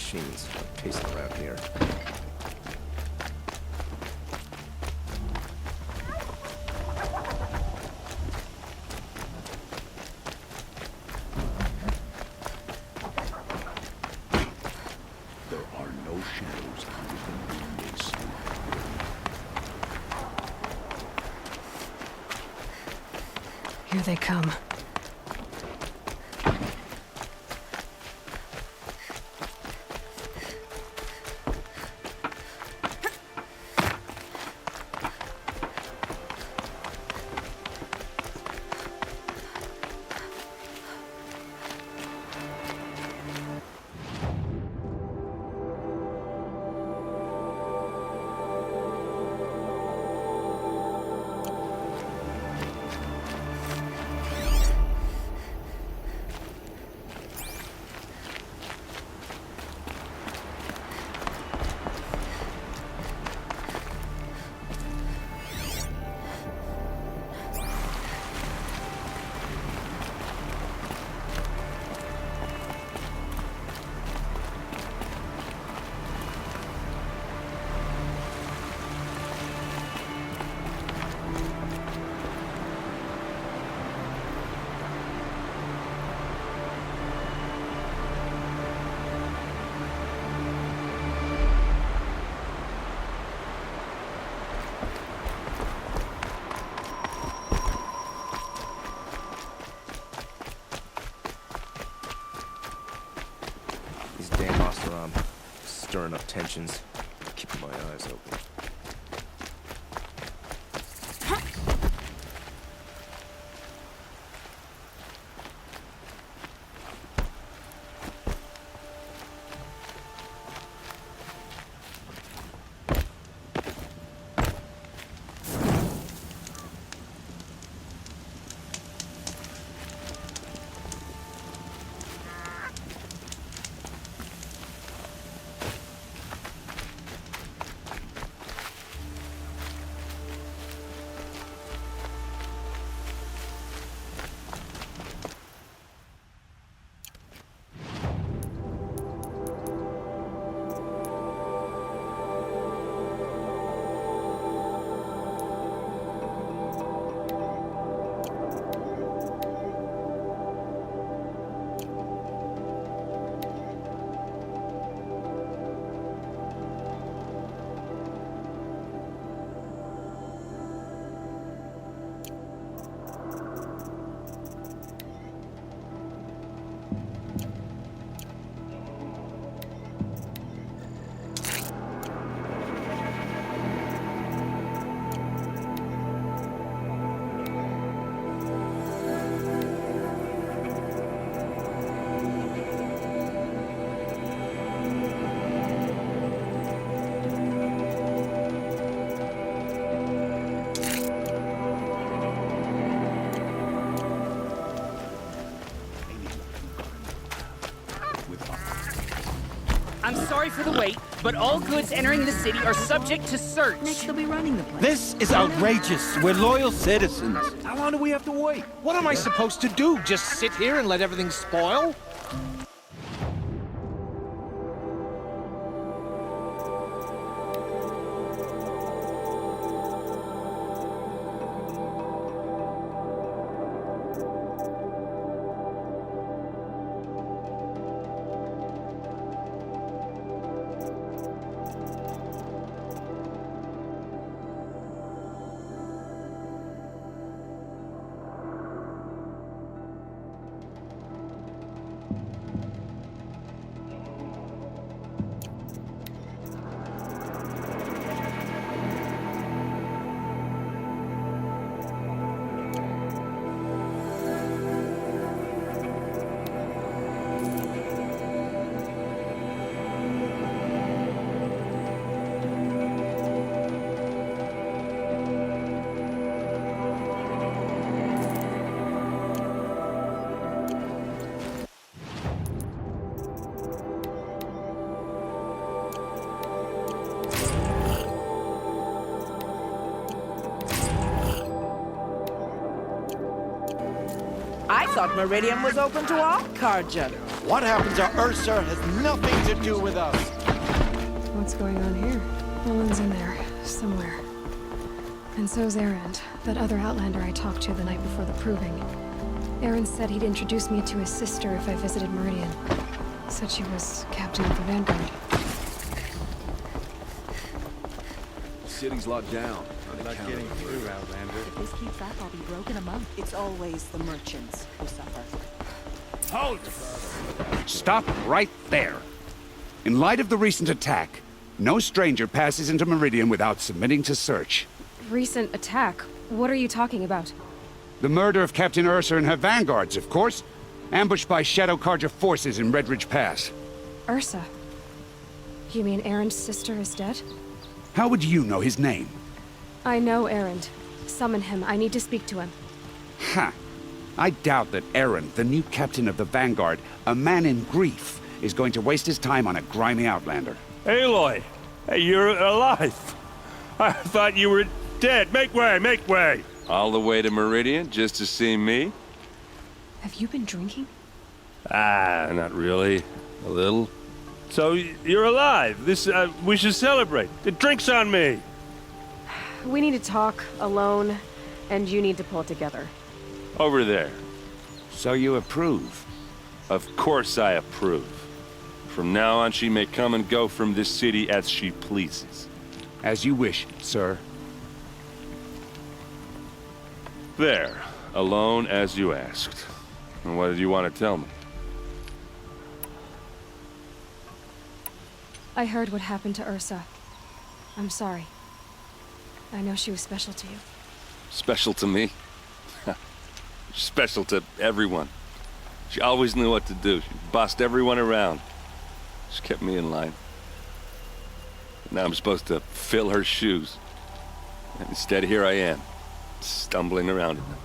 machines pacing around here. There are no shadows within noonday sun. Here they come. Stirring up tensions, keeping my eyes open. I'm sorry for the wait, but all goods entering the city are subject to search. Next, they'll be running the place. This is outrageous. We're loyal citizens. How long do we have to wait? What am I supposed to do? Just sit here and let everything spoil? I thought Merdian was open to all card juggers. What happens to Ursa has nothing to do with us. What's going on here? Olin's in there, somewhere. And so's Eren, that other Outlander I talked to the night before the proving. Eren said he'd introduce me to his sister if I visited Merdian. Said she was captain of the Vanguard. The city's locked down. Not getting through, Outlander. If this keeps up, I'll be broke in a month. It's always the merchants who suffer. Hold! Stop right there. In light of the recent attack, no stranger passes into Meridian without submitting to search. Recent attack? What are you talking about? The murder of Captain Ursa and her vanguards, of course. Ambushed by Shadow Carja forces in Redridge Pass. Ursa? You mean Eren's sister is dead? How would you know his name? I know Eren. Summon him. I need to speak to him. Ha! I doubt that Eren, the new captain of the Vanguard, a man in grief, is going to waste his time on a grimy outlander. Aloy! Hey, you're alive! I thought you were dead. Make way, make way! All the way to Meridian just to see me? Have you been drinking? Ah, not really. A little. So, you're alive. This, we should celebrate. The drink's on me! We need to talk, alone, and you need to pull it together. Over there. So you approve? Of course I approve. From now on, she may come and go from this city as she pleases. As you wish, sir. There. Alone as you asked. And what did you want to tell me? I heard what happened to Ursa. I'm sorry. I know she was special to you. Special to me? Special to everyone. She always knew what to do. She bossed everyone around. She kept me in line. Now I'm supposed to fill her shoes. And instead, here I am, stumbling around in them.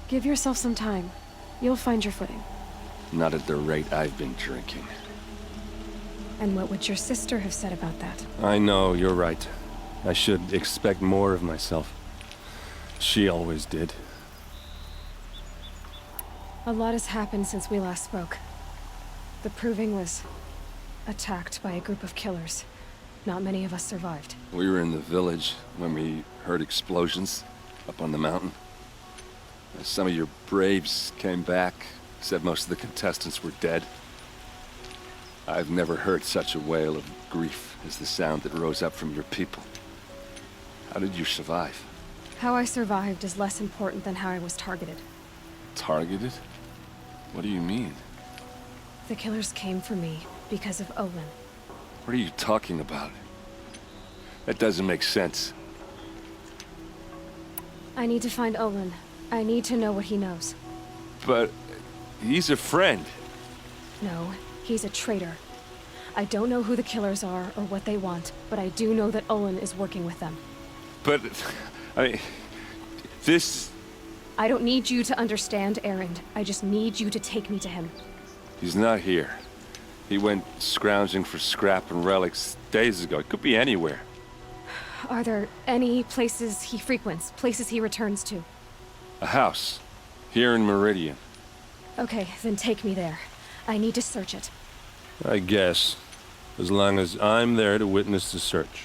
Give yourself some time. You'll find your footing. Not at the rate I've been drinking. And what would your sister have said about that? I know, you're right. I should expect more of myself. She always did. A lot has happened since we last spoke. The Proving was attacked by a group of killers. Not many of us survived. We were in the village when we heard explosions up on the mountain. Some of your braves came back, said most of the contestants were dead. I've never heard such a wail of grief as the sound that rose up from your people. How did you survive? How I survived is less important than how I was targeted. Targeted? What do you mean? The killers came for me because of Olin. What are you talking about? That doesn't make sense. I need to find Olin. I need to know what he knows. But he's a friend. No, he's a traitor. I don't know who the killers are or what they want, but I do know that Olin is working with them. But, I mean, this... I don't need you to understand, Eren. I just need you to take me to him. He's not here. He went scrounging for scrap and relics days ago. It could be anywhere. Are there any places he frequents, places he returns to? A house. Here in Merdian. Okay, then take me there. I need to search it. I guess. As long as I'm there to witness the search.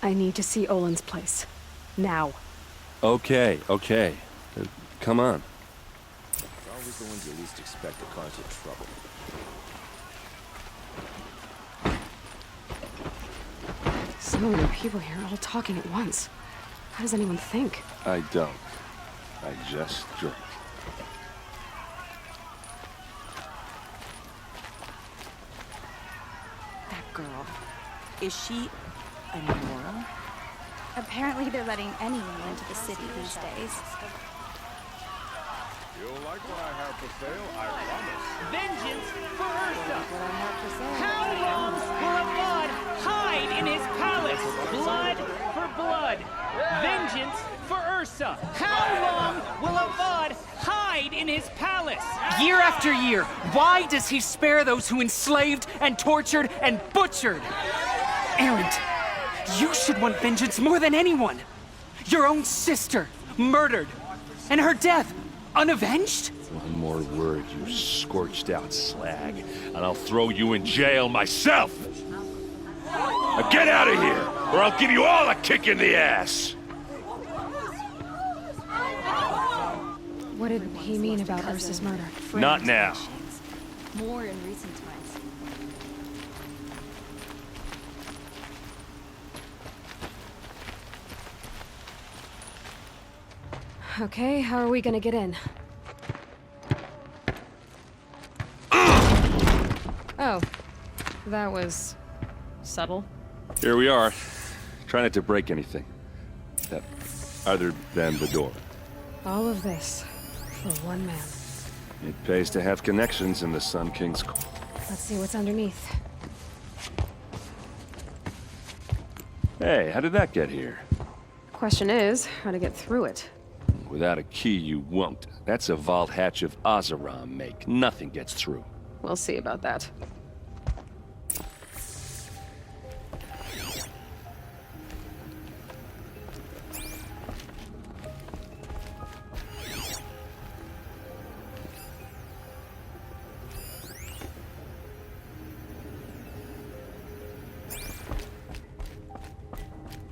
I need to see Olin's place. Now. Okay, okay. Come on. Always the ones you least expect to cause you trouble. So many people here, all talking at once. How does anyone think? I don't. I just drink. That girl. Is she a Nora? Apparently they're letting anyone into the city these days. You'll like what I have for sale, I promise. Vengeance for Ursa! What I have to say. How long will a blood hide in his palace? Blood for blood. Vengeance for Ursa. How long will a blood hide in his palace? Year after year, why does he spare those who enslaved and tortured and butchered? Eren, you should want vengeance more than anyone. Your own sister, murdered, and her death, unavenged? One more word, you scorched out slag, and I'll throw you in jail myself! Now get out of here, or I'll give you all a kick in the ass! What did he mean about Ursa's murder? Not now. More in recent times. Okay, how are we gonna get in? Oh, that was subtle. Here we are. Try not to break anything. That, other than the door. All of this for one man. It pays to have connections in the Sun King's court. Let's see what's underneath. Hey, how did that get here? Question is, how to get through it. Without a key, you won't. That's a vault hatch of Ozeram make. Nothing gets through. We'll see about that.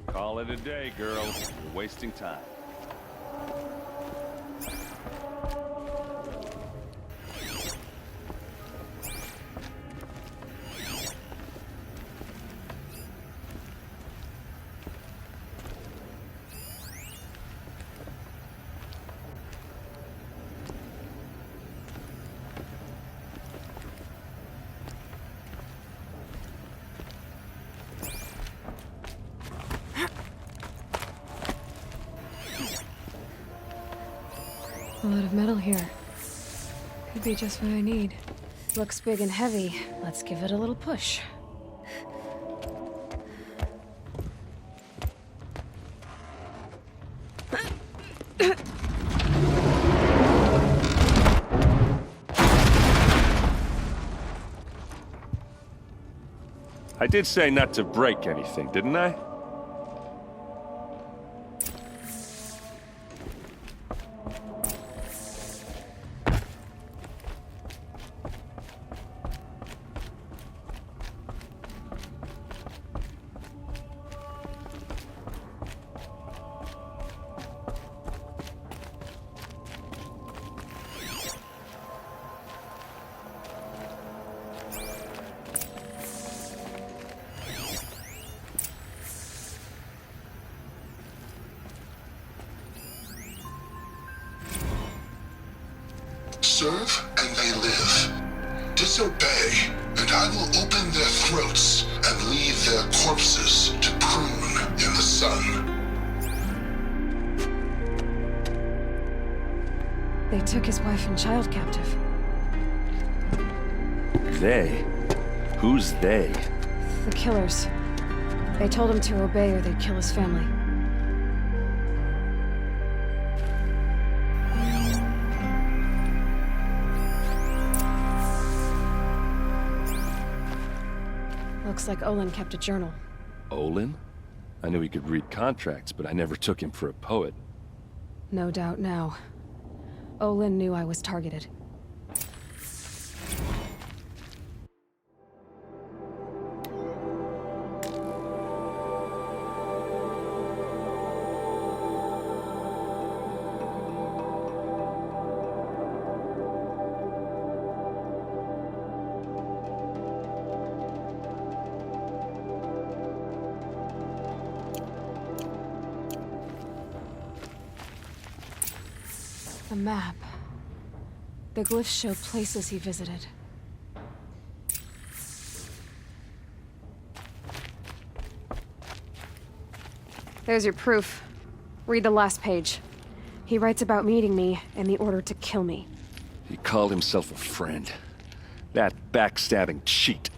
Call it a day, girl. You're wasting time. A lot of metal here. Could be just what I need. Looks big and heavy. Let's give it a little push. I did say not to break anything, didn't I? Serve and they live. Disobey, and I will open their throats and leave their corpses to prune in the sun. They took his wife and child captive. They? Who's they? The killers. They told him to obey or they'd kill his family. Looks like Olin kept a journal. Olin? I knew he could read contracts, but I never took him for a poet. No doubt now. Olin knew I was targeted. A map. The glyphs show places he visited. There's your proof. Read the last page. He writes about meeting me and the order to kill me. He called himself a friend. That backstabbing cheat.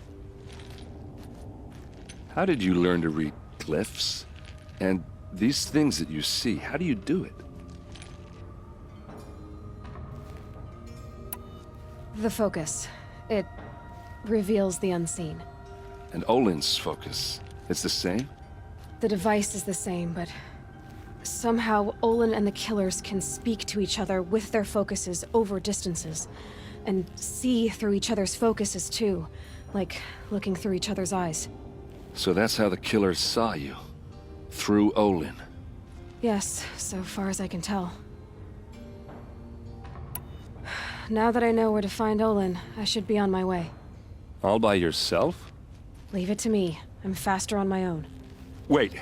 How did you learn to read glyphs? And these things that you see, how do you do it? The focus. It reveals the unseen. And Olin's focus, It's the same? The device is the same, but somehow Olin and the killers can speak to each other with their focuses over distances, and see through each other's focuses too, like looking through each other's eyes. So that's how the killers saw you? Through Olin? Yes, so far as I can tell. Now that I know where to find Olin, I should be on my way. All by yourself? Leave it to me. I'm faster on my own. Wait.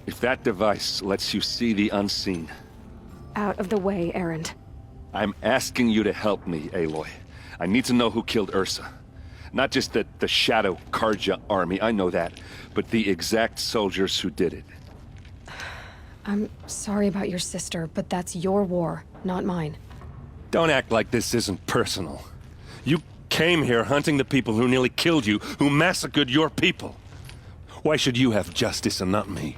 If that device lets you see the unseen... Out of the way, Eren. I'm asking you to help me, Aloy. I need to know who killed Ursa. Not just the Shadow Karja army, I know that, but the exact soldiers who did it. I'm sorry about your sister, but that's your war, not mine. Don't act like this isn't personal. You came here hunting the people who nearly killed you, who massacred your people. Why should you have justice and not me?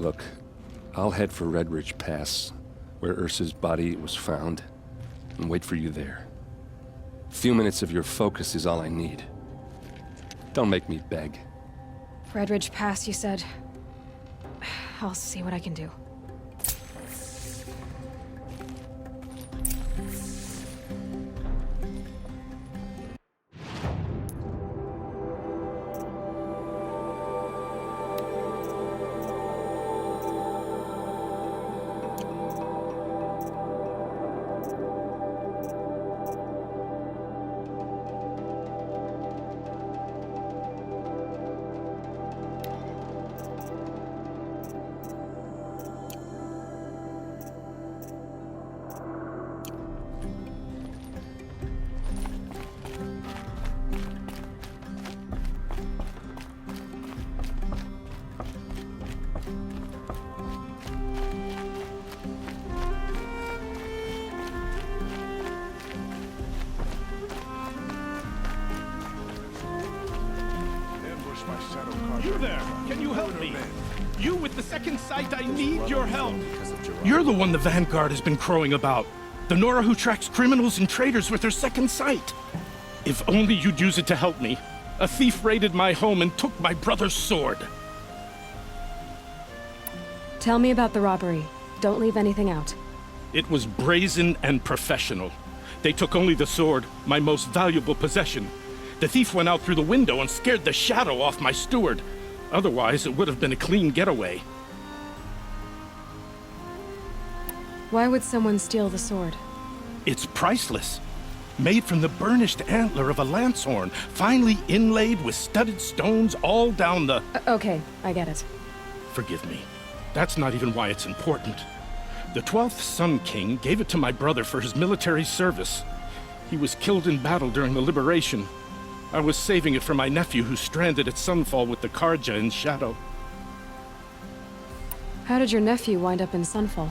Look, I'll head for Red Ridge Pass, where Ursa's body was found, and wait for you there. A few minutes of your focus is all I need. Don't make me beg. Red Ridge Pass, you said? I'll see what I can do. You there! Can you help me? You with the second sight, I need your help! You're the one the Vanguard has been crowing about. The Nora who tracks criminals and traitors with her second sight. If only you'd use it to help me. A thief raided my home and took my brother's sword. Tell me about the robbery. Don't leave anything out. It was brazen and professional. They took only the sword, my most valuable possession. The thief went out through the window and scared the shadow off my steward. Otherwise, it would have been a clean getaway. Why would someone steal the sword? It's priceless. Made from the burnished antler of a lancehorn, finely inlaid with studded stones all down the... Okay, I get it. Forgive me. That's not even why it's important. The 12th Sun King gave it to my brother for his military service. He was killed in battle during the liberation. I was saving it for my nephew who's stranded at Sunfall with the Karja in Shadow. How did your nephew wind up in Sunfall?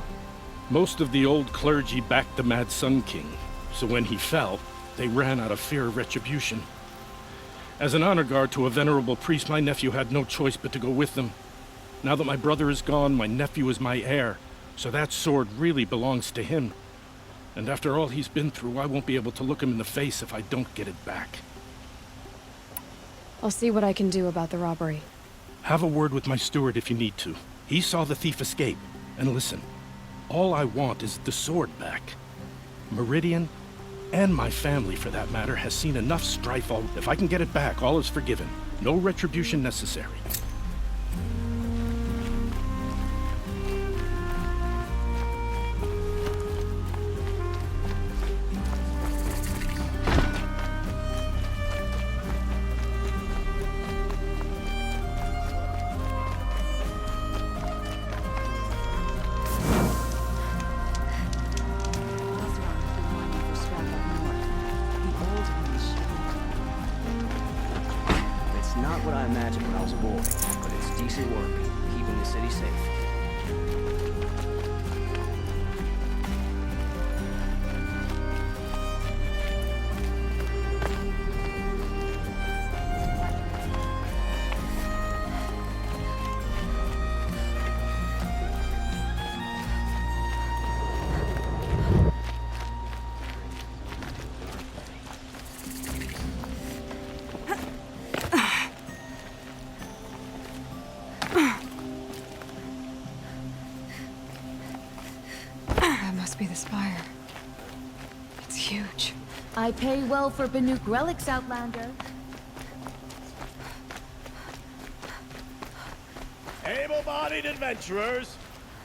Most of the old clergy backed the Mad Sun King, so when he fell, they ran out of fear of retribution. As an honor guard to a venerable priest, my nephew had no choice but to go with them. Now that my brother is gone, my nephew is my heir, so that sword really belongs to him. And after all he's been through, I won't be able to look him in the face if I don't get it back. I'll see what I can do about the robbery. Have a word with my steward if you need to. He saw the thief escape. And listen, all I want is the sword back. Merdian, and my family for that matter, has seen enough strife. If I can get it back, all is forgiven. No retribution necessary. Not what I imagined when I was a boy, but it's decent work, keeping the city safe. be the spire. It's huge. I pay well for Banuk relics, Outlander. Able-bodied adventurers,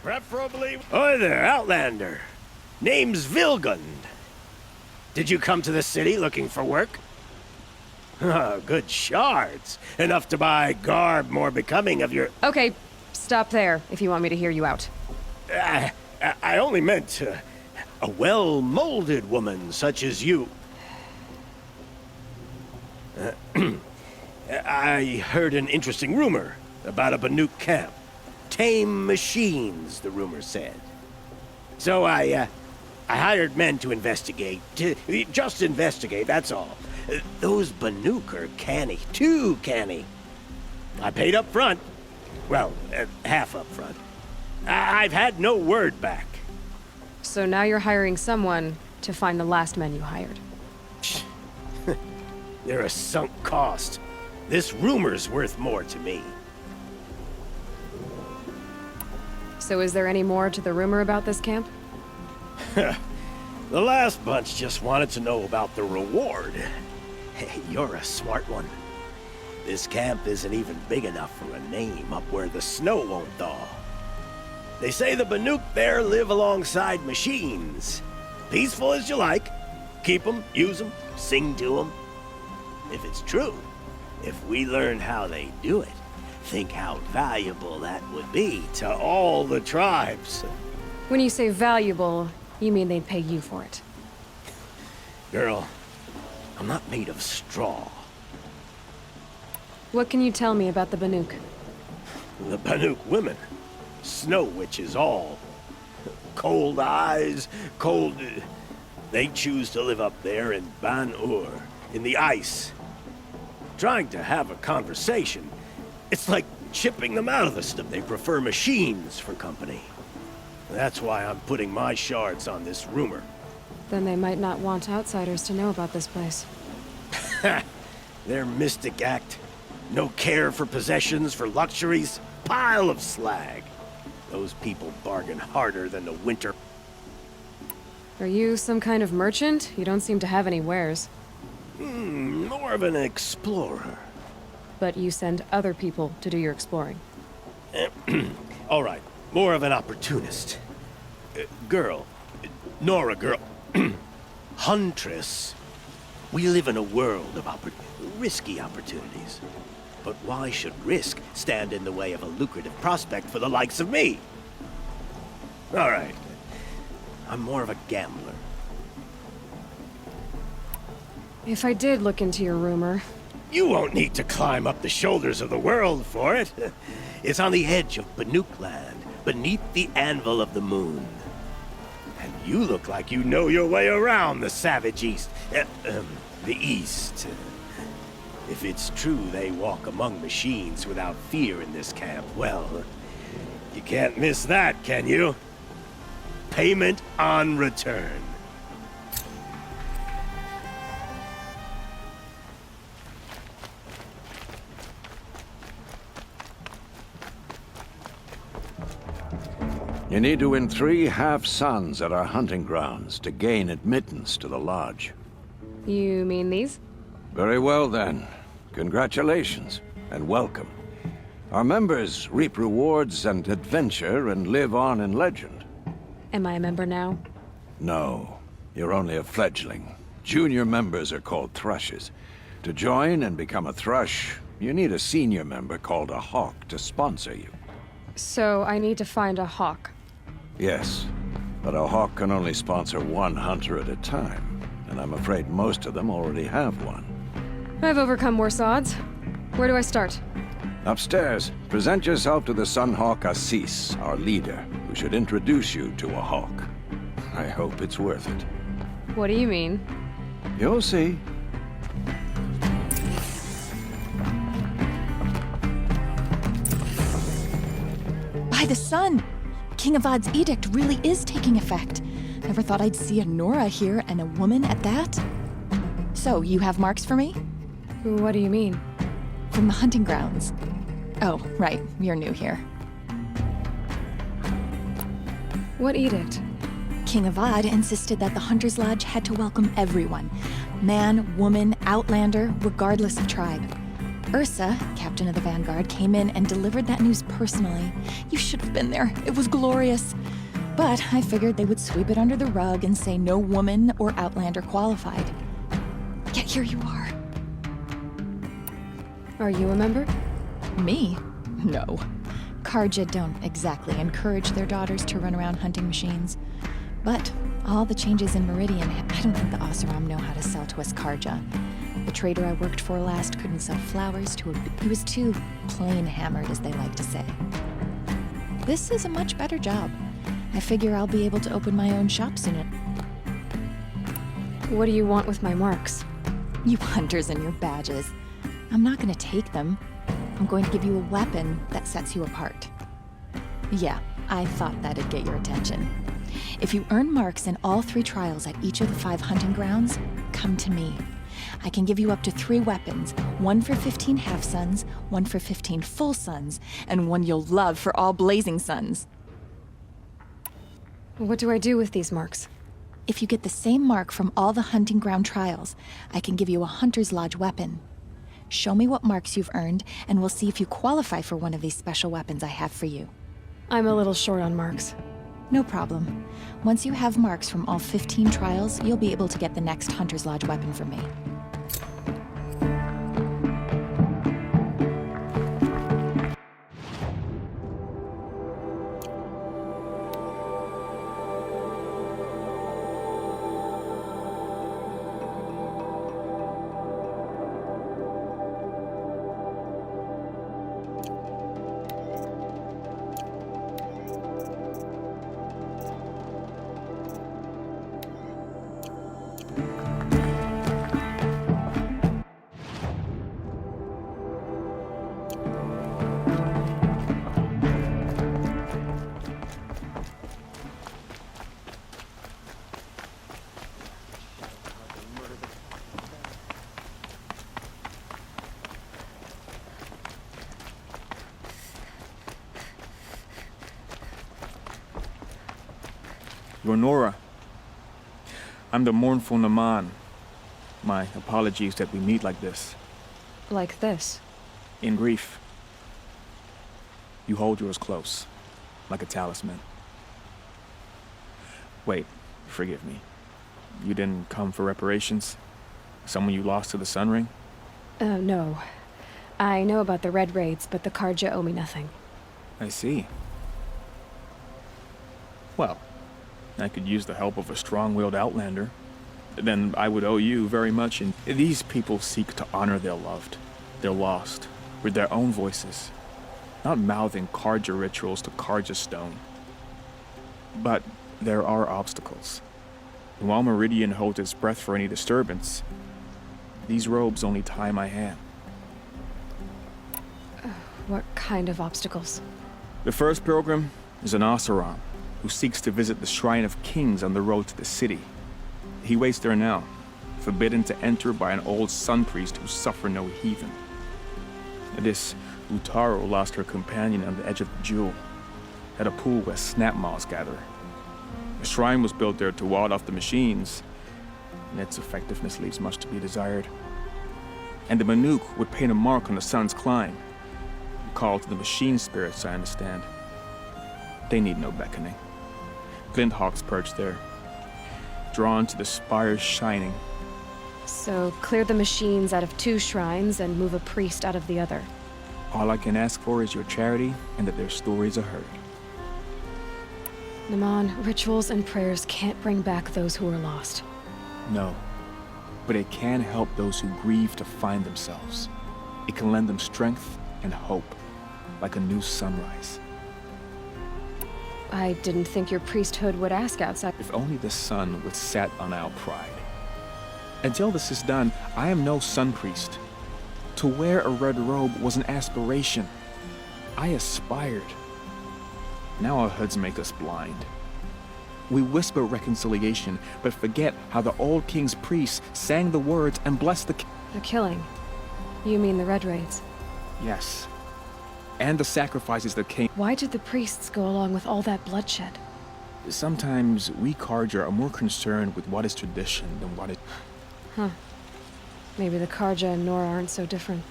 preferably... Oi there, Outlander. Name's Vilgund. Did you come to the city looking for work? Good shards. Enough to buy garb more becoming of your... Okay, stop there if you want me to hear you out. I only meant a well-molded woman such as you. I heard an interesting rumor about a Banuk camp. Tame machines, the rumor said. So I hired men to investigate. Just investigate, that's all. Those Banuk are canny, too canny. I paid up front. Well, half up front. I've had no word back. So now you're hiring someone to find the last men you hired. They're a sunk cost. This rumor's worth more to me. So is there any more to the rumor about this camp? The last bunch just wanted to know about the reward. Hey, you're a smart one. This camp isn't even big enough for a name up where the snow won't thaw. They say the Banuk there live alongside machines. Peaceful as you like. Keep them, use them, sing to them. If it's true, if we learn how they do it, think how valuable that would be to all the tribes. When you say valuable, you mean they'd pay you for it. Girl, I'm not made of straw. What can you tell me about the Banuk? The Banuk women. Snow witches all. Cold eyes, cold... They choose to live up there in Ban-Ur, in the ice. Trying to have a conversation, it's like chipping them out of the stuff. They prefer machines for company. That's why I'm putting my shards on this rumor. Then they might not want outsiders to know about this place. Their mystic act. No care for possessions, for luxuries. Pile of slag. Those people bargain harder than the winter. Are you some kind of merchant? You don't seem to have any wares. More of an explorer. But you send other people to do your exploring. All right, more of an opportunist. Girl. Nora girl. Huntress. We live in a world of risky opportunities. But why should risk stand in the way of a lucrative prospect for the likes of me? All right. I'm more of a gambler. If I did look into your rumor... You won't need to climb up the shoulders of the world for it. It's on the edge of Banuk land, beneath the anvil of the moon. And you look like you know your way around the savage east. The east. If it's true they walk among machines without fear in this camp, well, you can't miss that, can you? Payment on return. You need to win 3 half-suns at our hunting grounds to gain admittance to the lodge. You mean these? Very well, then. Congratulations, and welcome. Our members reap rewards and adventure and live on in legend. Am I a member now? No, you're only a fledgling. Junior members are called thrushes. To join and become a thrush, you need a senior member called a hawk to sponsor you. So I need to find a hawk. Yes, but a hawk can only sponsor 1 hunter at a time, and I'm afraid most of them already have one. I've overcome worse odds. Where do I start? Upstairs, present yourself to the Sunhawk Assis, our leader, who should introduce you to a hawk. I hope it's worth it. What do you mean? You'll see. By the sun! King Avad's edict really is taking effect. Never thought I'd see a Nora here, and a woman at that. So, you have marks for me? What do you mean? From the hunting grounds. Oh, right, you're new here. What edict? King Avad insisted that the Hunter's Lodge had to welcome everyone. Man, woman, outlander, regardless of tribe. Ursa, captain of the Vanguard, came in and delivered that news personally. You should have been there. It was glorious. But I figured they would sweep it under the rug and say no woman or outlander qualified. Yet here you are. Are you a member? Me? No. Karja don't exactly encourage their daughters to run around hunting machines. But all the changes in Merdian, I don't think the Oseram know how to sell to us Karja. The trader I worked for last couldn't sell flowers to a... He was too plain-hammered, as they like to say. This is a much better job. I figure I'll be able to open my own shop soon. What do you want with my marks? You hunters and your badges. I'm not gonna take them. I'm going to give you a weapon that sets you apart. Yeah, I thought that'd get your attention. If you earn marks in all 3 trials at each of the 5 hunting grounds, come to me. I can give you up to 3 weapons, 1 for 15 half-suns, 1 for 15 full suns, and 1 you'll love for all blazing suns. What do I do with these marks? If you get the same mark from all the hunting ground trials, I can give you a Hunter's Lodge weapon. Show me what marks you've earned, and we'll see if you qualify for one of these special weapons I have for you. I'm a little short on marks. No problem. Once you have marks from all 15 trials, you'll be able to get the next Hunter's Lodge weapon from me. Nora. I'm the mournful Naman. My apologies that we meet like this. Like this? In grief. You hold yours close, like a talisman. Wait, forgive me. You didn't come for reparations? Someone you lost to the Sun Ring? No. I know about the Red Raids, but the Karja owe me nothing. I see. Well, I could use the help of a strong-willed outlander. Then I would owe you very much, and these people seek to honor their loved, their lost, with their own voices, not mouthing Karja rituals to Karja stone. But there are obstacles. And while Merdian holds its breath for any disturbance, these robes only tie my hand. What kind of obstacles? The first pilgrim is an Oseram, who seeks to visit the Shrine of Kings on the road to the city. He waits there now, forbidden to enter by an old sun priest who suffer no heathen. This Utaro lost her companion on the edge of the jewel, at a pool where snap moths gather. The shrine was built there to ward off the machines, and its effectiveness leaves much to be desired. And the Manuk would paint a mark on the sun's climb, called to the machine spirits, I understand. They need no beckoning. Glint hawks perch there, drawn to the spires shining. So, clear the machines out of 2 shrines and move a priest out of the other. All I can ask for is your charity and that their stories are heard. Naman, rituals and prayers can't bring back those who are lost. No, but it can help those who grieve to find themselves. It can lend them strength and hope, like a new sunrise. I didn't think your priesthood would ask outside. If only the sun would set on our pride. Until this is done, I am no sun priest. To wear a red robe was an aspiration. I aspired. Now our hoods make us blind. We whisper reconciliation, but forget how the old king's priests sang the words and blessed the killing. You mean the Red Raids? Yes. And the sacrifices that came. Why did the priests go along with all that bloodshed? Sometimes we Karja are more concerned with what is tradition than what it... Huh. Maybe the Karja and Nora aren't so different.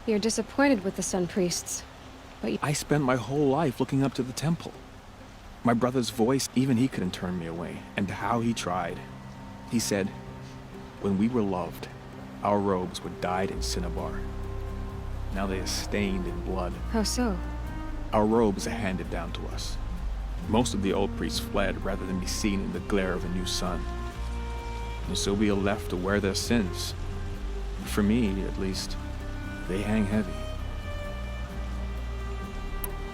You're disappointed with the Sun Priests, but you... I spent my whole life looking up to the temple. My brother's voice, even he couldn't turn me away, and how he tried. He said, when we were loved, our robes were dyed in cinnabar. Now they are stained in blood. How so? Our robes are handed down to us. Most of the old priests fled rather than be seen in the glare of a new sun. And so we are left to wear their sins. For me, at least, they hang heavy.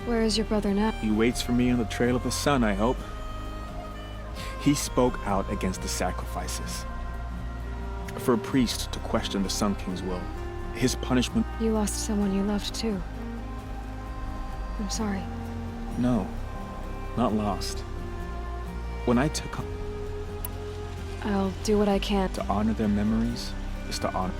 Where is your brother now? He waits for me on the trail of the sun, I hope. He spoke out against the sacrifices. For a priest to question the Sun King's will, his punishment... You lost someone you loved too. I'm sorry. No, not lost. When I took... I'll do what I can. To honor their memories is to honor...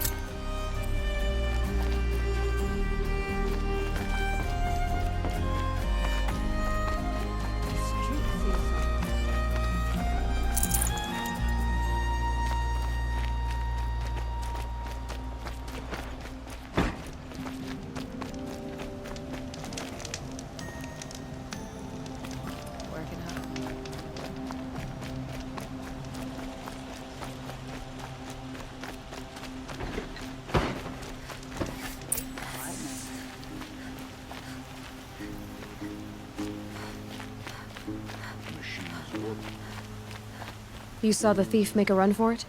You saw the thief make a run for it?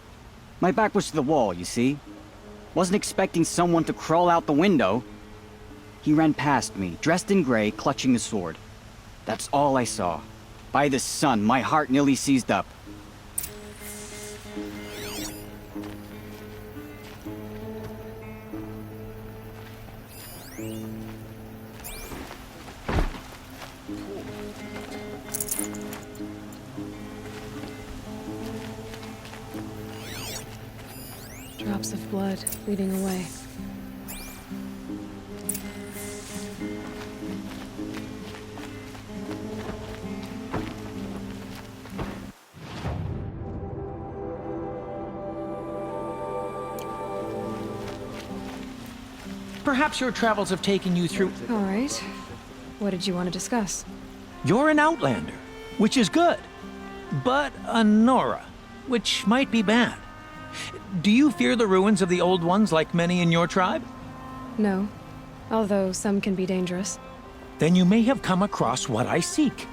My back was to the wall, you see? Wasn't expecting someone to crawl out the window. He ran past me, dressed in gray, clutching the sword. That's all I saw. By the sun, my heart nearly seized up. Drops of blood leading away. Perhaps your travels have taken you through... All right. What did you want to discuss? You're an outlander, which is good. But a Nora, which might be bad. Do you fear the ruins of the Old Ones like many in your tribe? No. Although some can be dangerous. Then you may have come across what I seek.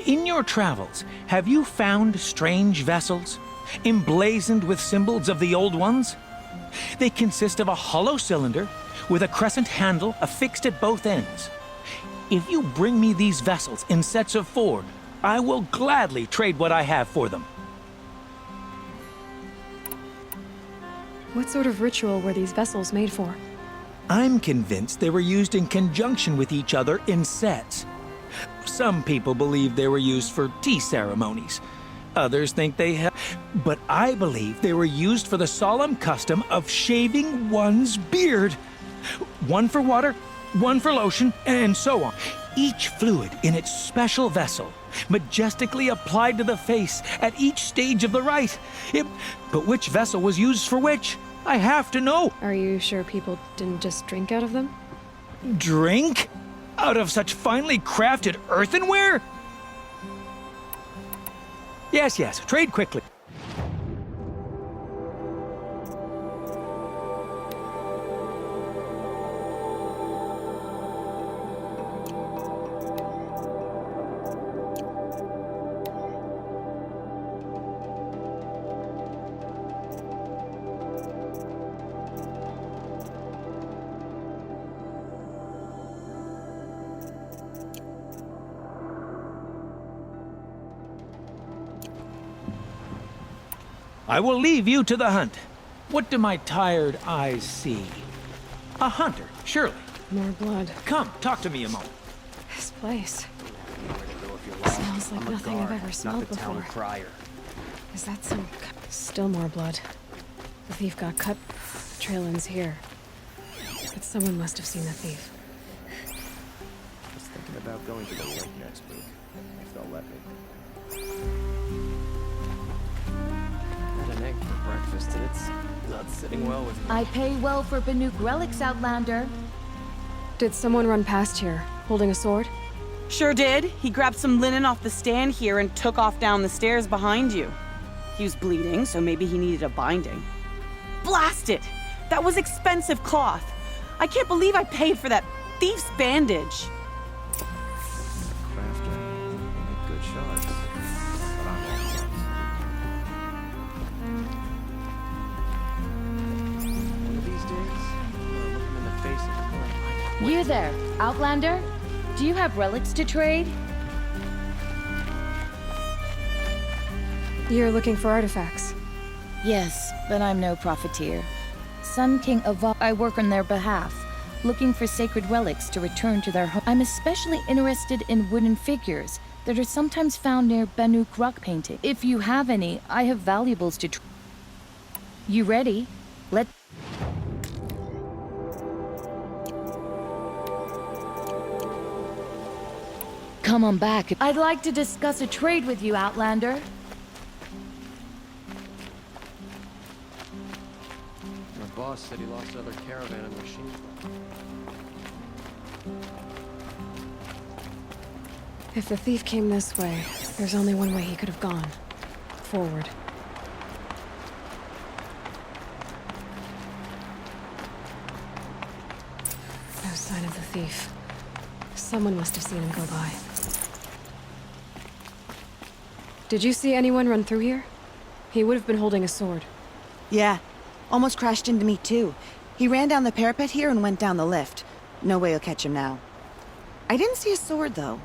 In your travels, have you found strange vessels, emblazoned with symbols of the Old Ones? They consist of a hollow cylinder with a crescent handle affixed at both ends. If you bring me these vessels in sets of 4, I will gladly trade what I have for them. What sort of ritual were these vessels made for? I'm convinced they were used in conjunction with each other in sets. Some people believe they were used for tea ceremonies. Others think they have... But I believe they were used for the solemn custom of shaving one's beard. One for water, one for lotion, and so on. Each fluid in its special vessel, majestically applied to the face at each stage of the rite. But which vessel was used for which? I have to know. Are you sure people didn't just drink out of them? Drink? Out of such finely crafted earthenware? Yes, trade quickly. I will leave you to the hunt. What do my tired eyes see? A hunter, surely. More blood. Come, talk to me a moment. This place smells like nothing I've ever smelled before. Is that some... Still more blood. The thief got cut. The trail ends here. But someone must have seen the thief. Just thinking about about going to the lake next week, if they'll let me. Had an egg for breakfast, and it's not sitting well with me. I pay well for Banuk relics, Outlander. Did someone run past here, holding a sword? Sure did. He grabbed some linen off the stand here and took off down the stairs behind you. He was bleeding, so maybe he needed a binding. Blast it! That was expensive cloth. I can't believe I paid for that thief's bandage. Crafter, they make good shards. But I'm all one of these days, I'm gonna look him in the face and You there, Outlander? Do you have relics to trade? You're looking for artifacts. Yes, but I'm no profiteer. Sun King Evolve, I work on their behalf, looking for sacred relics to return to their home. I'm especially interested in wooden figures that are sometimes found near Banuk rock painting. If you have any, I have valuables to trade. You ready? Let... Come on back. I'd like to discuss a trade with you, Outlander. my boss said he lost another caravan and machine. If the thief came this way, there's only one way he could have gone. Forward. No sign of the thief. Someone must have seen him go by. Did you see anyone run through here? He would have been holding a sword. Yeah. Almost crashed into me, too. He ran down the parapet here and went down the lift. No way you'll catch him now. I didn't see a sword, though.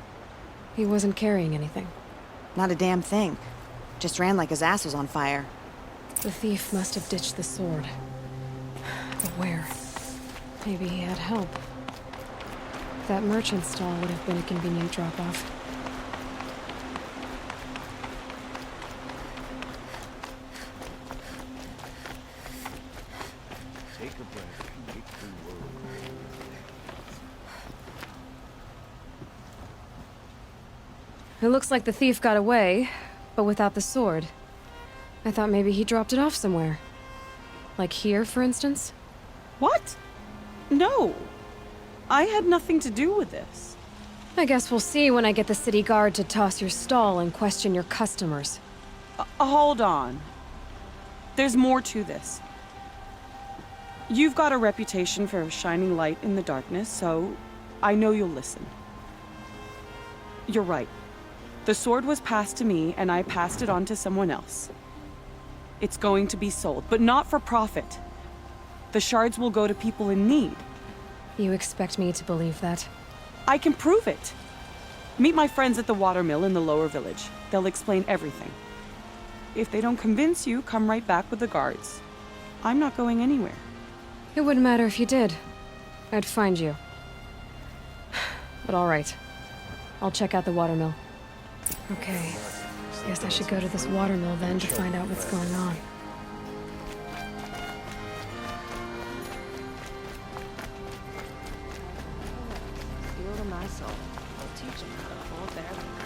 He wasn't carrying anything. Not a damn thing. Just ran like his ass was on fire. The thief must have ditched the sword. But where? Maybe he had help. That merchant stall would have been a convenient drop-off. Take a breath. Make the world. It looks like the thief got away, but without the sword. I thought maybe he dropped it off somewhere. Like here, for instance? What? No. I had nothing to do with this. I guess we'll see when I get the city guard to toss your stall and question your customers. Hold on. There's more to this. You've got a reputation for shining light in the darkness, so I know you'll listen. You're right. The sword was passed to me, and I passed it on to someone else. It's going to be sold, but not for profit. The shards will go to people in need. You expect me to believe that? I can prove it. Meet my friends at the watermill in the lower village. They'll explain everything. If they don't convince you, come right back with the guards. I'm not going anywhere. It wouldn't matter if you did. I'd find you. But all right. I'll check out the watermill. Okay. Guess I should go to this watermill then to find out what's going on. Feel to my soul. I'll teach him how to hold their liquor.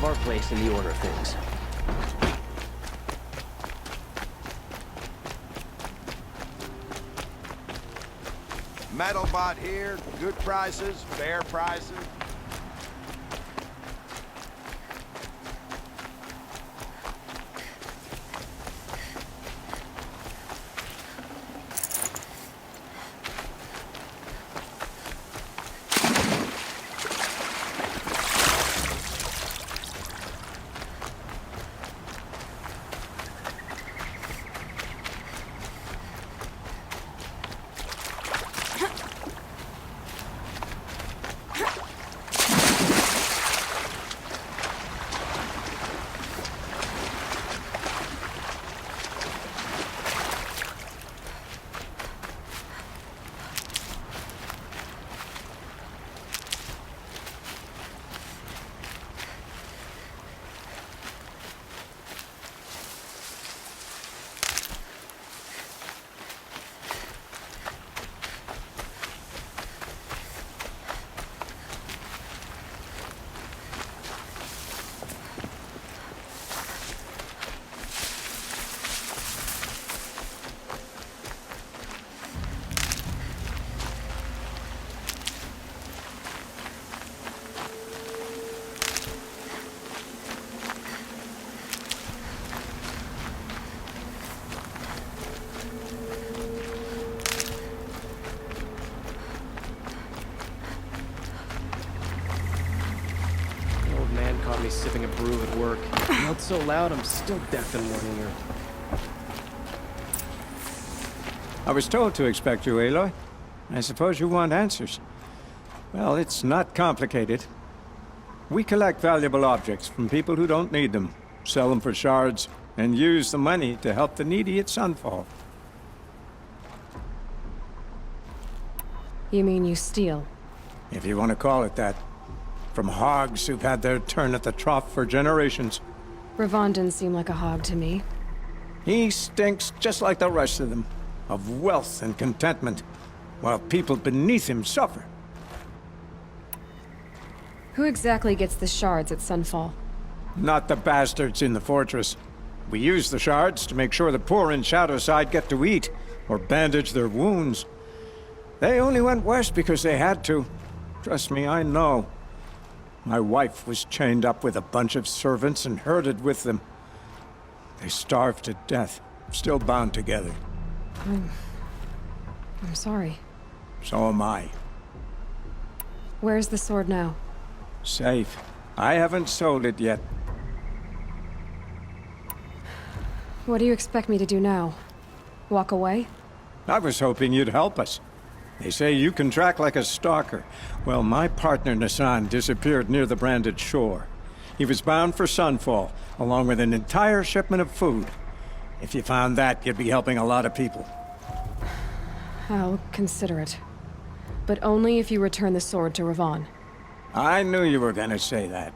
have our place in the order of things. Metal bot here, good prices, fair prices. Caught me sipping a brew at work. Yelled so loud, I'm still deaf in one ear. I was told to expect you, Aloy. I suppose you want answers. Well, it's not complicated. We collect valuable objects from people who don't need them, sell them for shards, and use the money to help the needy at Sunfall. You mean you steal? If you want to call it that. From hogs who've had their turn at the trough for generations. Ravon didn't seem like a hog to me. He stinks just like the rest of them, of wealth and contentment, while people beneath him suffer. Who exactly gets the shards at Sunfall? Not the bastards in the fortress. We use the shards to make sure the poor in Shadowside get to eat, or bandage their wounds. They only went west because they had to. Trust me, I know. My wife was chained up with a bunch of servants and herded with them. They starved to death, still bound together. I'm sorry. So am I. Where's the sword now? Safe. I haven't sold it yet. What do you expect me to do now? Walk away? I was hoping you'd help us. They say you can track like a stalker. Well, my partner Nassan disappeared near the branded shore. He was bound for Sunfall, along with an entire shipment of food. If you found that, you'd be helping a lot of people. I'll consider it. But only if you return the sword to Ravon. I knew you were gonna say that.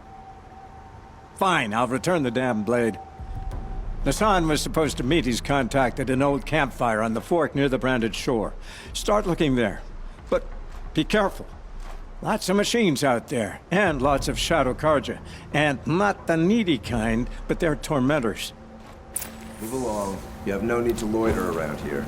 Fine, I'll return the damn blade. Nassan was supposed to meet his contact at an old campfire on the fork near the branded shore. Start looking there. But be careful. Lots of machines out there, and lots of Shadow Karja. And not the needy kind, but they're tormentors. Move along. You have no need to loiter around here.